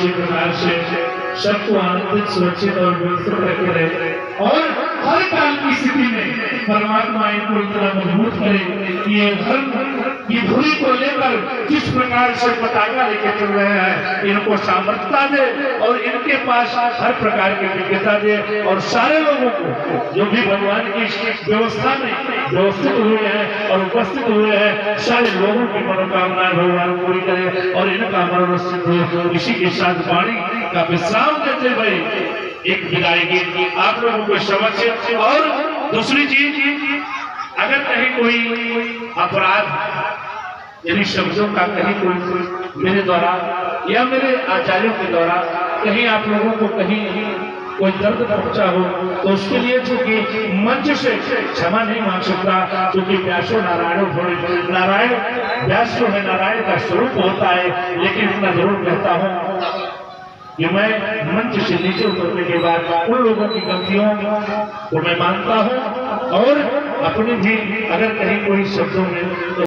इसी प्रकार से सबको आनंदित, सुरक्षित और व्यवस्थित रखे रहे और हर काल की स्थिति में परमात्मा इनको इतना मजबूत करे कि ये धर्म की धुरी को लेकर जिस प्रकार से पताका लेके चल रहे हैं, इनको सामर्थ्यता दे और इनके पास हर प्रकार की विज्ञता दे और सारे लोगों को जो भी भगवान की व्यवस्था में व्यवस्थित हुए हैं और उपस्थित हुए हैं, सारे लोगों की मनोकामनाएं भगवान पूरी करे और इनका मनोरसित हो। इसी के साथ वाणी का विश्राम देते हुए एक विदायगी आप लोगों को समझ। और दूसरी चीज, अगर कहीं कोई अपराध यानी शब्दों का कहीं कोई मेरे द्वारा या मेरे आचार्यों के द्वारा कहीं आप लोगों को कहीं कोई दर्द पहुंचा हो तो उसके लिए चूंकि मंच से क्षमा नहीं मांग सकता, क्योंकि व्यासो नारायण नारायण व्यास जो है नारायण का स्वरूप होता है। लेकिन इतना जरूर कहता हूँ कि मैं मंच से नीचे उतरने के बाद उन लोगों की गलतियों को मैं मानता हूँ और अपनी भी अगर कहीं कोई शब्दों में